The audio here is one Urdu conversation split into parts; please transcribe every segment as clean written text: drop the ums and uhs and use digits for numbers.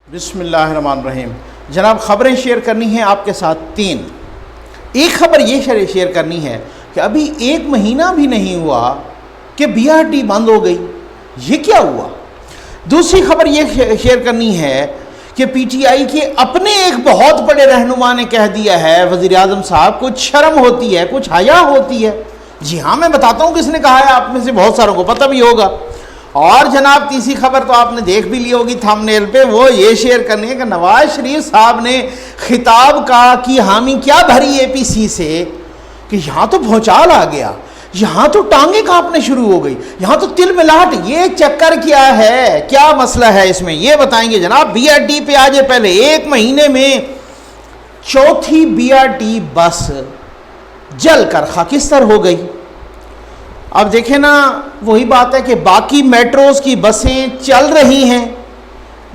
بسم اللہ الرحمن الرحیم۔ جناب خبریں شیئر کرنی ہیں آپ کے ساتھ تین۔ ایک خبر یہ شیئر کرنی ہے کہ ابھی 1 مہینہ بھی نہیں ہوا کہ BRT بند ہو گئی، یہ کیا ہوا؟ دوسری خبر یہ شیئر کرنی ہے کہ PTI کے اپنے ایک بہت بڑے رہنما نے کہہ دیا ہے، وزیر اعظم صاحب، کچھ شرم ہوتی ہے، کچھ حیا ہوتی ہے۔ جی ہاں، میں بتاتا ہوں کس نے کہا ہے، آپ میں سے بہت ساروں کو پتہ بھی ہوگا۔ اور جناب تیسری خبر تو آپ نے دیکھ بھی لی ہوگی تھمبنیل پہ، وہ یہ شیئر کرنی ہے کہ نواز شریف صاحب نے خطاب کی حامی کیا بھری APC سے کہ یہاں تو بھونچال آ گیا، یہاں تو ٹانگیں کانپنے شروع ہو گئی، یہاں تو تل ملاٹ۔ یہ چکر کیا ہے، کیا مسئلہ ہے اس میں، یہ بتائیں گے جناب۔ BRT پہ آجے پہلے 1 مہینے میں 4تھی BRT بس جل کر خاکستر ہو گئی۔ اب دیکھیں نا، وہی بات ہے کہ باقی میٹروز کی بسیں چل رہی ہیں،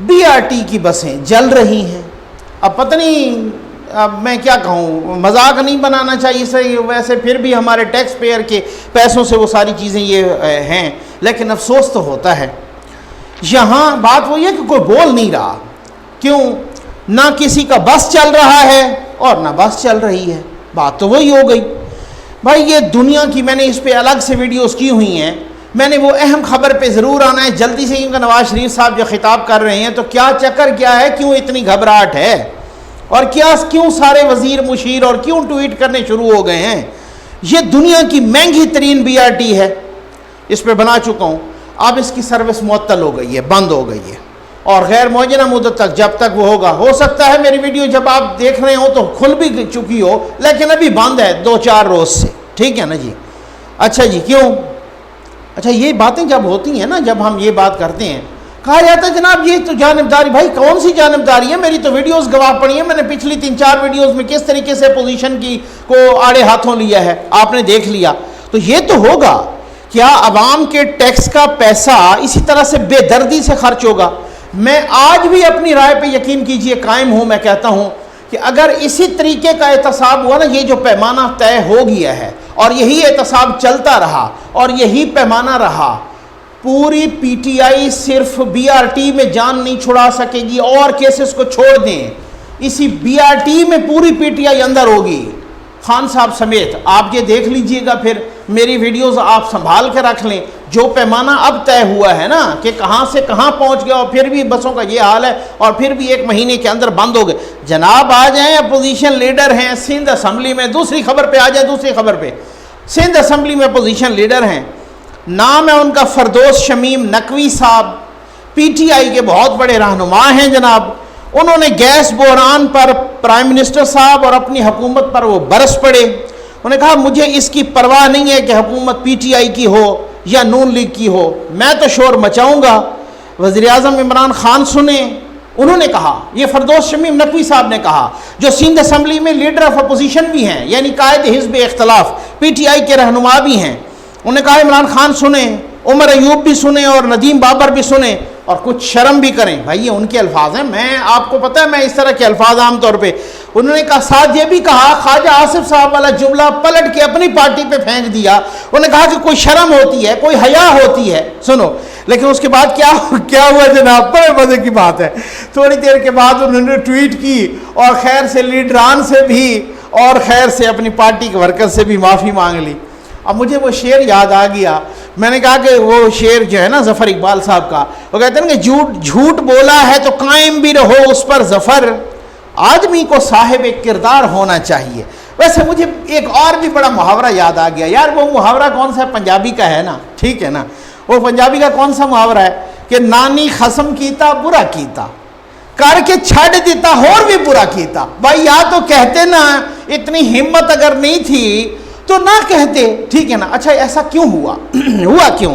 BRT کی بسیں جل رہی ہیں۔ اب پتہ نہیں، اب میں کیا کہوں، مذاق نہیں بنانا چاہیے صحیح، ویسے پھر بھی ہمارے ٹیکس پیئر کے پیسوں سے وہ ساری چیزیں یہ ہیں، لیکن افسوس تو ہوتا ہے۔ یہاں بات وہی ہے کہ کوئی بول نہیں رہا، کیوں؟ نہ کسی کا بس چل رہا ہے اور نہ بس چل رہی ہے، بات تو وہی ہو گئی۔ بھائی یہ دنیا کی، میں نے اس پہ الگ سے ویڈیوز کی ہوئی ہیں، میں نے وہ اہم خبر پہ ضرور آنا ہے جلدی سے، کیونکہ نواز شریف صاحب جو خطاب کر رہے ہیں تو کیا چکر کیا ہے، کیوں اتنی گھبراہٹ ہے، اور کیوں سارے وزیر مشیر اور کیوں ٹویٹ کرنے شروع ہو گئے ہیں۔ یہ دنیا کی مہنگی ترین BRT ہے، اس پہ بنا چکا ہوں، اب اس کی سروس معطل ہو گئی ہے، بند ہو گئی ہے، اور غیر معینہ مدت تک جب تک وہ ہوگا، ہو سکتا ہے میری ویڈیو جب آپ دیکھ رہے ہو تو کھل بھی چکی ہو، لیکن ابھی بند ہے 2-4 روز سے، ٹھیک ہے نا جی۔ اچھا جی، کیوں؟ اچھا یہ باتیں جب ہوتی ہیں نا، جب ہم یہ بات کرتے ہیں، کہا جاتا ہے جناب یہ تو جانبداری۔ بھائی کون سی جانبداری ہے؟ میری تو ویڈیوز گواہ پڑی ہیں، میں نے پچھلی 3-4 ویڈیوز میں کس طریقے سے پوزیشن کو آڑے ہاتھوں لیا ہے، آپ نے دیکھ لیا۔ تو یہ تو ہوگا، کیا عوام کے ٹیکس کا پیسہ اسی طرح سے بے دردی سے خرچ ہوگا؟ میں آج بھی اپنی رائے پہ یقین کیجئے قائم ہوں، میں کہتا ہوں کہ اگر اسی طریقے کا احتساب ہوا نا، یہ جو پیمانہ طے ہو گیا ہے اور یہی احتساب چلتا رہا اور یہی پیمانہ رہا، پوری PTI صرف BRT میں جان نہیں چھڑا سکے گی، اور کیسز کو چھوڑ دیں، اسی BRT میں پوری PTI اندر ہوگی، خان صاحب سمیت۔ آپ یہ دیکھ لیجئے گا، پھر میری ویڈیوز آپ سنبھال کے رکھ لیں۔ جو پیمانہ اب طے ہوا ہے نا کہ کہاں سے کہاں پہنچ گیا، اور پھر بھی بسوں کا یہ حال ہے، اور پھر بھی 1 مہینے کے اندر بند ہو گئے۔ جناب آ جائیں، اپوزیشن لیڈر ہیں سندھ اسمبلی میں، دوسری خبر پہ آ جائیں، دوسری خبر پہ سندھ اسمبلی میں اپوزیشن لیڈر ہیں، نام ہے ان کا فردوس شمیم نقوی صاحب، PTI کے بہت بڑے رہنما ہیں جناب۔ انہوں نے گیس بحران پر پرائم منسٹر صاحب اور اپنی حکومت پر وہ برس پڑے۔ انہوں نے کہا مجھے اس کی پرواہ نہیں ہے کہ حکومت PTI کی ہو یا نون لیگ کی ہو، میں تو شور مچاؤں گا۔ وزیر اعظم عمران خان سنیں، انہوں نے کہا، یہ فردوس شمیم نقوی صاحب نے کہا، جو سندھ اسمبلی میں لیڈر آف اپوزیشن بھی ہیں، یعنی قائد حزب اختلاف، PTI کے رہنما بھی ہیں۔ انہوں نے کہا عمران خان سنیں، عمر ایوب بھی سنیں، اور ندیم بابر بھی سنیں، اور کچھ شرم بھی کریں۔ بھائی یہ ان کے الفاظ ہیں، میں آپ کو پتہ ہے میں اس طرح کے الفاظ عام طور پہ، انہوں نے کہا، ساتھ یہ بھی کہا، خواجہ آصف صاحب والا جملہ پلٹ کے اپنی پارٹی پہ پھینک دیا۔ انہوں نے کہا کہ کوئی شرم ہوتی ہے، کوئی حیا ہوتی ہے، سنو۔ لیکن اس کے بعد کیا ہوا جناب، بڑے مزے کی بات ہے، تھوڑی دیر کے بعد انہوں نے ٹویٹ کی، اور خیر سے لیڈران سے بھی اور خیر سے اپنی پارٹی کے ورکر سے بھی معافی مانگ لی۔ اب مجھے وہ شعر یاد آ گیا، میں نے کہا کہ وہ شعر جو ہے نا ظفر اقبال صاحب کا، وہ کہتے ہیں کہ جھوٹ بولا ہے تو قائم بھی رہو اس پر ظفر، آدمی کو صاحب کردار ہونا چاہیے۔ ویسے مجھے ایک اور بھی بڑا محاورہ یاد آ گیا یار، وہ محاورہ کون سا ہے، پنجابی کا ہے نا، ٹھیک ہے نا، وہ پنجابی کا کون سا محاورہ ہے کہ نانی خصم کیتا برا کیتا، کر کے چھڑ دیتا اور بھی برا کیتا۔ بھائی یا تو کہتے نا، اتنی ہمت اگر نہیں تھی تو نہ کہتے، ٹھیک ہے نا۔ اچھا ایسا کیوں ہوا؟ ہوا کیوں؟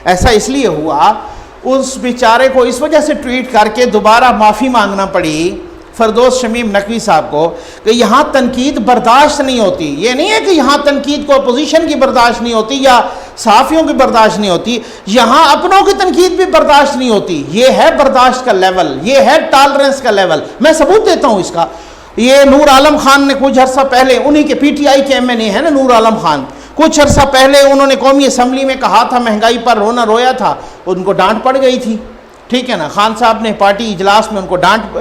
ایسا اس لیے ہوا، اس بیچارے کو اس وجہ سے ٹویٹ کر کے دوبارہ معافی مانگنا پڑی فردوس شمیم نقوی صاحب کو کہ یہاں تنقید برداشت نہیں ہوتی۔ یہ نہیں ہے کہ یہاں تنقید کو اپوزیشن کی برداشت نہیں ہوتی یا صحافیوں کی برداشت نہیں ہوتی، یہاں اپنوں کی تنقید بھی برداشت نہیں ہوتی۔ یہ ہے برداشت کا لیول، یہ ہے ٹالرنس کا لیول۔ میں ثبوت دیتا ہوں اس کا۔ یہ نور عالم خان نے کچھ عرصہ پہلے، انہی کے PTI کے MNA ہیں نا نور عالم خان، کچھ عرصہ پہلے انہوں نے قومی اسمبلی میں کہا تھا مہنگائی پر رونا رویا تھا، ان کو ڈانٹ پڑ گئی تھی، ٹھیک ہے نا. خان صاحب نے پارٹی اجلاس میں ان کو ڈانٹ.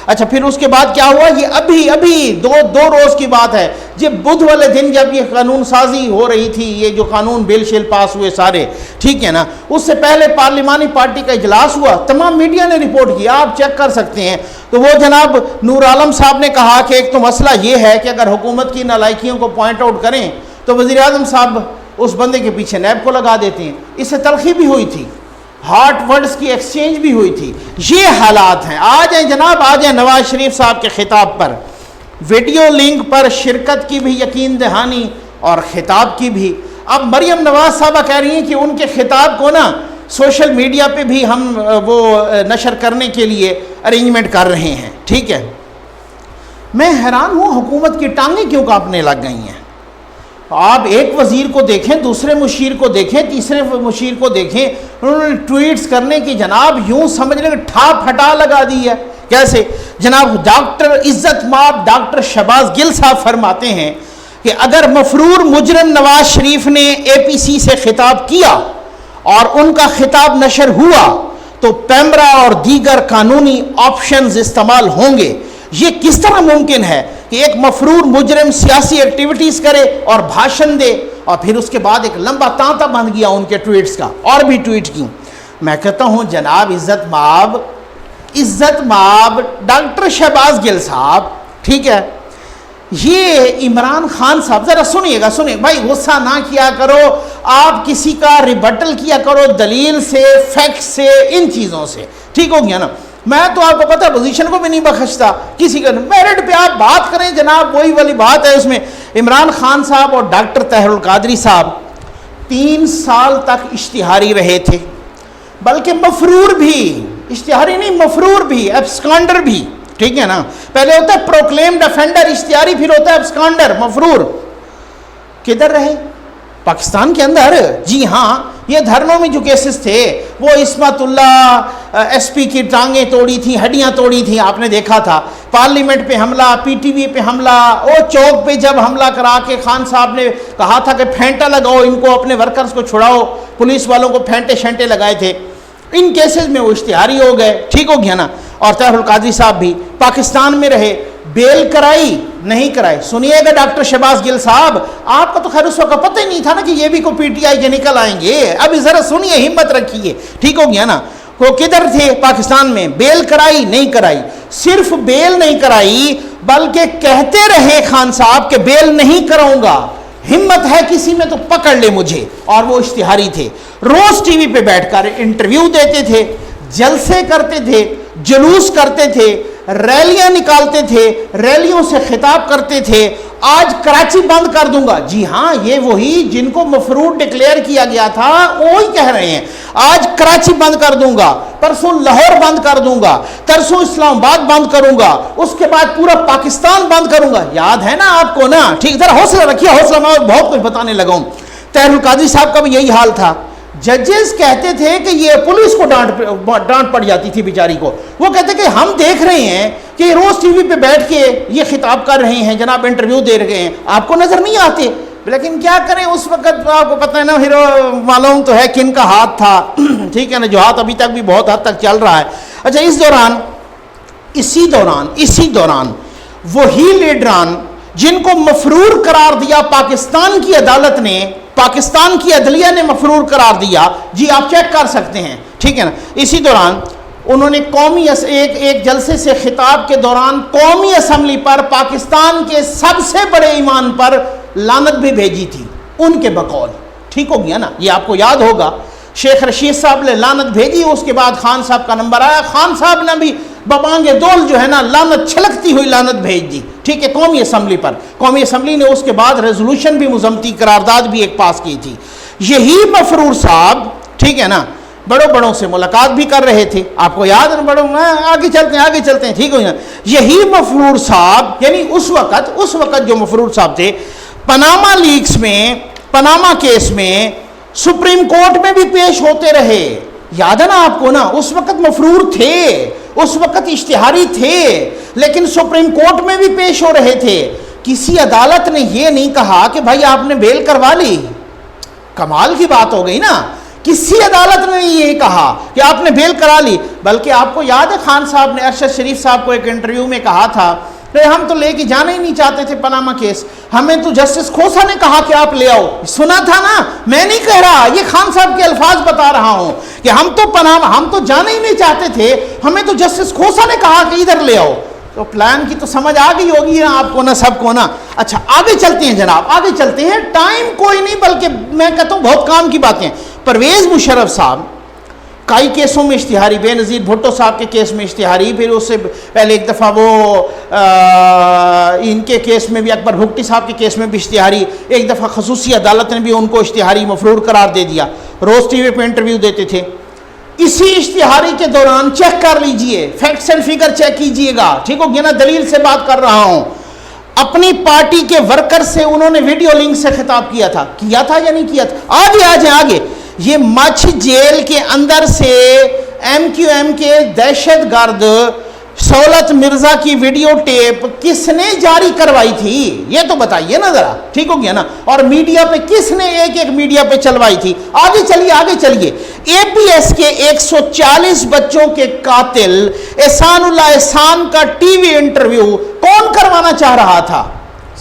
اچھا پھر اس کے بعد کیا ہوا, یہ ابھی دو روز کی بات ہے, جب بدھ والے دن جب یہ قانون سازی ہو رہی تھی, یہ جو قانون بل شل پاس ہوئے سارے, ٹھیک ہے نا, اس سے پہلے پارلیمانی پارٹی کا اجلاس ہوا, تمام میڈیا نے رپورٹ کیا, آپ چیک کر سکتے ہیں. تو وہ جناب نور عالم صاحب نے کہا کہ ایک تو مسئلہ یہ ہے کہ اگر حکومت کی نالائکیوں کو پوائنٹ آؤٹ کریں تو وزیر اعظم صاحب اس بندے کے پیچھے نیب کو لگا دیتے ہیں. اس سے تلخی بھی ہوئی تھی, ہارٹ ورڈز کی ایکسچینج بھی ہوئی تھی. یہ حالات ہیں. آ جائیں جناب, آ جائیں نواز شریف صاحب کے خطاب پر, ویڈیو لنک پر شرکت کی بھی یقین دہانی اور خطاب کی بھی. اب مریم نواز صاحبہ کہہ رہی ہیں کہ ان کے خطاب کو نا سوشل میڈیا پہ بھی ہم وہ نشر کرنے کے لیے ارینجمنٹ کر رہے ہیں. ٹھیک ہے, میں حیران ہوں حکومت کی ٹانگیں کیوں کانپنے لگ گئی ہیں. آپ ایک وزیر کو دیکھیں, دوسرے مشیر کو دیکھیں, تیسرے مشیر کو دیکھیں, انہوں نے ٹویٹس کرنے کی جناب یوں سمجھ لیں کہ ٹھاپ ہٹا لگا دی ہے. کیسے جناب ڈاکٹر عزت مآب ڈاکٹر شہباز گل صاحب فرماتے ہیں کہ اگر مفرور مجرم نواز شریف نے اے پی سی سے خطاب کیا اور ان کا خطاب نشر ہوا تو پیمرا اور دیگر قانونی آپشنز استعمال ہوں گے. یہ کس طرح ممکن ہے کہ ایک مفرور مجرم سیاسی ایکٹیویٹیز کرے اور بھاشن دے, اور پھر اس کے بعد ایک لمبا تانتا بن گیا ان کے ٹویٹس کا, اور بھی ٹویٹ کیوں. میں کہتا ہوں جناب عزت مآب ڈاکٹر شہباز گل صاحب, ٹھیک ہے, یہ عمران خان صاحب ذرا سنیے گا بھائی, غصہ نہ کیا کرو, آپ کسی کا ریبٹل کیا کرو دلیل سے, فیکٹ سے, ان چیزوں سے, ٹھیک ہو گیا نا. میں تو آپ کو پتہ پوزیشن کو بھی نہیں بخشتا کسی کا, میرٹ پہ آپ بات کریں جناب, وہی والی بات ہے. اس میں عمران خان صاحب اور ڈاکٹر طاہر القادری صاحب 3 سال تک اشتہاری رہے تھے, بلکہ مفرور بھی, اشتہاری نہیں مفرور بھی, ایبسکانڈر بھی, ٹھیک ہے نا. پہلے ہوتا ہے پروکلیمڈ افینڈر اشتہاری, پھر ہوتا ہے ایبسکانڈر مفرور. کدھر رہے؟ پاکستان کے اندر. جی ہاں, یہ دھرنوں میں جو کیسز تھے, وہ عصمت اللہ ایس پی کی ٹانگیں توڑی تھیں, ہڈیاں توڑی تھیں, آپ نے دیکھا تھا. پارلیمنٹ پہ حملہ, پی ٹی وی پہ حملہ, او چوک پہ جب حملہ کرا کے خان صاحب نے کہا تھا کہ پھینٹا لگاؤ ان کو, اپنے ورکرز کو چھڑاؤ, پولیس والوں کو پھینٹے شینٹے لگائے تھے. ان کیسز میں وہ اشتہاری ہو گئے, ٹھیک ہو گیا نا. اور طاہر القادری صاحب بھی پاکستان میں رہے, بیل کرائی نہیں کرائی. سنیے گا ڈاکٹر شہباز گل صاحب, آپ کو تو خیر اس وقت پتہ ہی نہیں تھا نا کہ یہ بھی کوئی پی ٹی آئی کے نکل آئیں گے. ابھی ذرا سنیے, ہمت رکھیے, ٹھیک ہو گیا نا. وہ کدھر تھے پاکستان میں, بیل کرائی نہیں کرائی. صرف بیل نہیں کرائی بلکہ کہتے رہے خان صاحب کہ بیل نہیں کراؤں گا, ہمت ہے کسی میں تو پکڑ لے مجھے. اور وہ اشتہاری تھے, روز ٹی وی پہ بیٹھ کر انٹرویو دیتے تھے, جلسے کرتے تھے, جلوس کرتے تھے, ریلیاں نکالتے تھے, ریلیوں سے خطاب کرتے تھے. آج کراچی بند کر دوں گا. جی ہاں, یہ وہی جن کو مفرور ڈکلیئر کیا گیا تھا وہی کہہ رہے ہیں آج کراچی بند کر دوں گا, پرسوں لاہور بند کر دوں گا, ترسوں اسلام آباد بند کروں گا, اس کے بعد پورا پاکستان بند کروں گا. یاد ہے نا آپ کو نا, ٹھیک, ذرا حوصلہ رکھیے, حوصلہ, میں بہت کچھ بتانے لگا ہوں. طاہر القادری صاحب کا بھی یہی حال تھا. ججز کہتے تھے کہ یہ پولیس کو ڈانٹ پڑ جاتی تھی بیچاری کو. وہ کہتے کہ ہم دیکھ رہے ہیں کہ روز ٹی وی پہ بیٹھ کے یہ خطاب کر رہے ہیں, جناب انٹرویو دے رہے ہیں, آپ کو نظر نہیں آتے. لیکن کیا کریں, اس وقت آپ کو پتہ ہے نا, پھر معلوم تو ہے کن کا ہاتھ تھا, ٹھیک ہے نا, جو ہاتھ ابھی تک بھی بہت حد تک چل رہا ہے. اچھا, اسی دوران وہی لیڈران جن کو مفرور قرار دیا پاکستان کی عدالت نے, پاکستان کی عدلیہ نے مفرور قرار دیا, جی آپ چیک کر سکتے ہیں, ٹھیک ہے نا. اسی دوران انہوں نے ایک جلسے سے خطاب کے دوران قومی اسمبلی پر پاکستان کے سب سے بڑے ایمان پر لعنت بھی بھیجی تھی ان کے بقول, ٹھیک ہو گیا نا. یہ آپ کو یاد ہوگا, شیخ رشید صاحب نے لعنت بھیجی, اس کے بعد خان صاحب کا نمبر آیا, خان صاحب نے بھی ببانگے دول جو ہے نا لعنت, چھلکتی ہوئی لعنت بھیج دی, ٹھیک ہے, قومی اسمبلی پر. قومی اسمبلی نے اس کے بعد ریزولوشن بھی, مذمتی قرارداد بھی ایک پاس کی تھی. یہی مفرور صاحب, ٹھیک ہے نا, بڑوں سے ملاقات بھی کر رہے تھے, آپ کو یاد ہے, آگے چلتے ہیں, ٹھیک ہو گیا. یہی مفرور صاحب, یعنی اس وقت جو مفرور صاحب تھے, پاناما لیکس میں, پاناما کیس میں سپریم کورٹ میں بھی پیش ہوتے رہے. یاد ہے نا آپ کو نا, اس وقت مفرور تھے, اس وقت اشتہاری تھے, لیکن سپریم کورٹ میں بھی پیش ہو رہے تھے. کسی عدالت نے یہ نہیں کہا کہ بھائی آپ نے بیل کروا لی. کمال کی بات ہو گئی نا. کسی عدالت نے یہ کہا کہ آپ نے بیل کرا لی، بلکہ آپ کو یاد ہے خان صاحب نے ارشد شریف صاحب کو ایک انٹرویو میں کہا تھا کہ ہم تو لے کے جانا ہی نہیں چاہتے تھے پاناما کیس، ہمیں تو جسٹس کھوسا نے کہا کہ آپ لے آؤ۔ سنا تھا نا، میں نہیں کہہ رہا، یہ خان صاحب کے الفاظ بتا رہا ہوں کہ ہم تو جانا ہی نہیں چاہتے تھے، ہمیں تو جسٹس کھوسا نے کہا کہ ادھر لے آؤ۔ تو پلان کی تو سمجھ آ گئی ہوگی نا آپ کو نا، سب کو نا۔ اچھا آگے چلتے ہیں جناب، آگے چلتے ہیں، ٹائم کوئی نہیں بلکہ میں کہتا ہوں بہت کام کی باتیں۔ پرویز مشرف صاحب کئی کیسوں میں اشتہاری، بے نظیر بھٹو صاحب کے کیس میں اشتہاری، پھر اس سے پہلے ایک دفعہ وہ ان کے کیس میں بھی اکبر بھگٹی صاحب کے کیس میں بھی اشتہاری، ایک دفعہ خصوصی عدالت نے بھی ان کو اشتہاری مفرور قرار دے دیا، روز ٹی وی پہ انٹرویو دیتے تھے۔ اسی اشتہاری کے دوران چیک کر لیجئے، فیکٹس اینڈ فگر چیک کیجئے گا، ٹھیک ہو گیا نا، دلیل سے بات کر رہا ہوں۔ اپنی پارٹی کے ورکر سے انہوں نے ویڈیو لنک سے خطاب کیا تھا یا نہیں کیا تھا؟ آگے آ جائیں آگے۔ یہ مچھ جیل کے اندر سے ایم کیو ایم کے دہشت گرد سہولت مرزا کی ویڈیو ٹیپ کس نے جاری کروائی تھی یہ تو بتائیے نا ذرا، ٹھیک ہو گیا نا، اور میڈیا پہ کس نے ایک میڈیا پہ چلوائی تھی؟ آگے چلیے۔ اے پی ایس کے 140 بچوں کے قاتل احسان اللہ احسان کا ٹی وی انٹرویو کون کروانا چاہ رہا تھا؟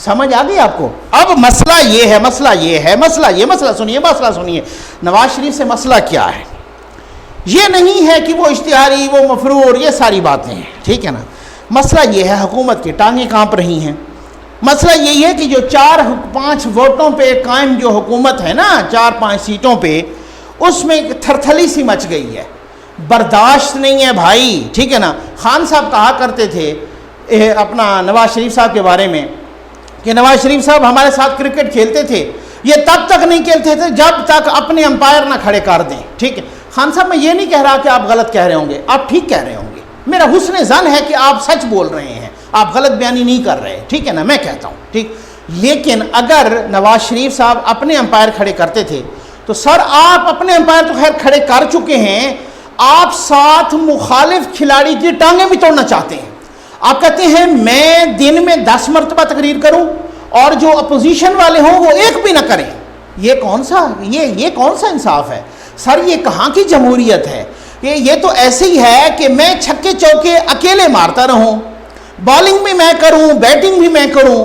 سمجھ آ گئی آپ کو؟ اب مسئلہ یہ ہے، مسئلہ سنیے، نواز شریف سے مسئلہ کیا ہے؟ یہ نہیں ہے کہ وہ اشتہاری، وہ مفرور، یہ ساری باتیں ہیں، ٹھیک ہے نا۔ مسئلہ یہ ہے حکومت کی ٹانگیں کانپ رہی ہیں۔ مسئلہ یہی ہے کہ جو 4-5 ووٹوں پہ قائم جو حکومت ہے نا، 4-5 سیٹوں پہ، اس میں تھرتھلی سی مچ گئی ہے، برداشت نہیں ہے بھائی، ٹھیک ہے نا۔ خان صاحب کہا کرتے تھے اپنا نواز شریف صاحب کے بارے میں کہ نواز شریف صاحب ہمارے ساتھ کرکٹ کھیلتے تھے، یہ تب تک نہیں کھیلتے تھے جب تک اپنے امپائر نہ کھڑے کر دیں، ٹھیک ہے۔ خان صاحب میں یہ نہیں کہہ رہا کہ آپ غلط کہہ رہے ہوں گے، آپ ٹھیک کہہ رہے ہوں گے، میرا حسن ظن ہے کہ آپ سچ بول رہے ہیں، آپ غلط بیانی نہیں کر رہے، ٹھیک ہے نا، میں کہتا ہوں ٹھیک۔ لیکن اگر نواز شریف صاحب اپنے امپائر کھڑے کرتے تھے تو سر آپ اپنے امپائر تو خیر کھڑے کر چکے ہیں، آپ ساتھ مخالف کھلاڑی کی ٹانگیں بھی توڑنا چاہتے ہیں۔ آپ کہتے ہیں میں دن میں 10 مرتبہ تقریر کروں اور جو اپوزیشن والے ہوں وہ ایک بھی نہ کریں، یہ کون سا انصاف ہے سر؟ یہ کہاں کی جمہوریت ہے؟ یہ تو ایسے ہی ہے کہ میں چھکے چوکے اکیلے مارتا رہوں، بالنگ بھی میں کروں، بیٹنگ بھی میں کروں،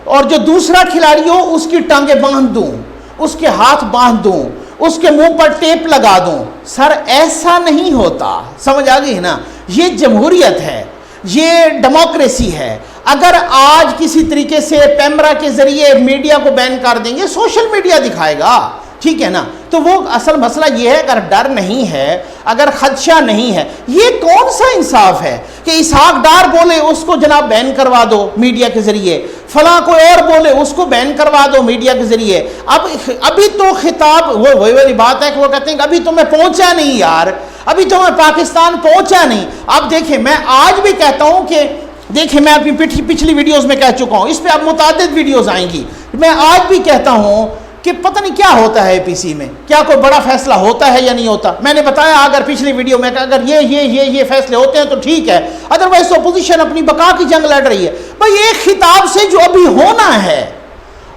اور جو دوسرا کھلاڑی ہو اس کی ٹانگیں باندھ دوں، اس کے ہاتھ باندھ دوں، اس کے منہ پر ٹیپ لگا دوں۔ سر ایسا نہیں ہوتا، سمجھ آ گئی نا؟ یہ جمہوریت ہے، یہ ڈیموکریسی ہے۔ اگر آج کسی طریقے سے پیمرا کے ذریعے میڈیا کو بین کر دیں گے، سوشل میڈیا دکھائے گا، ٹھیک ہے نا، تو وہ اصل مسئلہ یہ ہے اگر ڈر نہیں ہے، اگر خدشہ نہیں ہے، یہ کون سا انصاف ہے کہ اسحاق ڈار بولے اس کو جناب بین کروا دو میڈیا کے ذریعے، فلاں کوئی اور بولے اس کو بین کروا دو میڈیا کے ذریعے۔ ابھی تو خطاب وہی والی بات ہے کہ وہ کہتے ہیں کہ ابھی تو میں پہنچا نہیں یار، ابھی تو میں پاکستان پہنچا نہیں۔ اب دیکھیں میں آج بھی کہتا ہوں کہ دیکھیں میں اپنی پچھلی ویڈیوز میں کہہ چکا ہوں، اس پہ اب متعدد ویڈیوز آئیں گی، میں آج بھی کہتا ہوں کہ پتہ نہیں کیا ہوتا ہے اے پی سی میں، کیا کوئی بڑا فیصلہ ہوتا ہے یا نہیں ہوتا۔ میں نے بتایا اگر پچھلی ویڈیو میں کہ اگر یہ فیصلے ہوتے ہیں تو ٹھیک ہے، ادروائز اپوزیشن اپنی بقا کی جنگ لڑ رہی ہے۔ بھئی ایک خطاب سے جو ابھی ہونا ہے،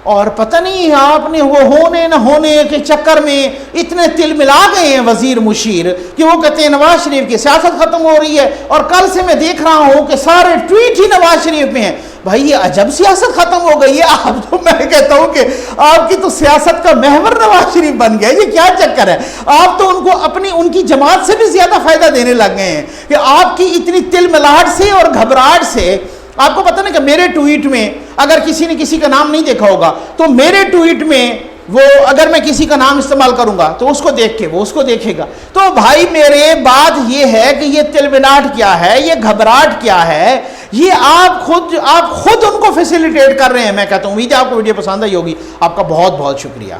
اور پتہ نہیں آپ نے وہ ہونے نہ ہونے کے چکر میں اتنے تل ملا گئے ہیں وزیر مشیر کہ وہ کہتے ہیں نواز شریف کی سیاست ختم ہو رہی ہے، اور کل سے میں دیکھ رہا ہوں کہ سارے ٹویٹ ہی نواز شریف میں ہیں۔ بھائی یہ عجب سیاست ختم ہو گئی ہے، آپ تو میں کہتا ہوں کہ آپ کی تو سیاست کا محور نواز شریف بن گیا، یہ کیا چکر ہے؟ آپ تو ان کو ان کی جماعت سے بھی زیادہ فائدہ دینے لگ گئے ہیں کہ آپ کی اتنی تل ملاہٹ سے اور گھبراہٹ سے۔ آپ کو پتہ نہیں کہ میرے ٹویٹ میں اگر کسی نے کسی کا نام نہیں دیکھا ہوگا تو میرے ٹویٹ میں وہ اگر میں کسی کا نام استعمال کروں گا تو اس کو دیکھ کے وہ اس کو دیکھے گا۔ تو بھائی میرے بات یہ ہے کہ یہ تلملاہٹ کیا ہے، یہ گھبراہٹ کیا ہے، یہ آپ خود ان کو فیسیلیٹیٹ کر رہے ہیں۔ میں کہتا ہوں امید ہے آپ کو ویڈیو پسند آئی ہوگی۔ آپ کا بہت بہت شکریہ۔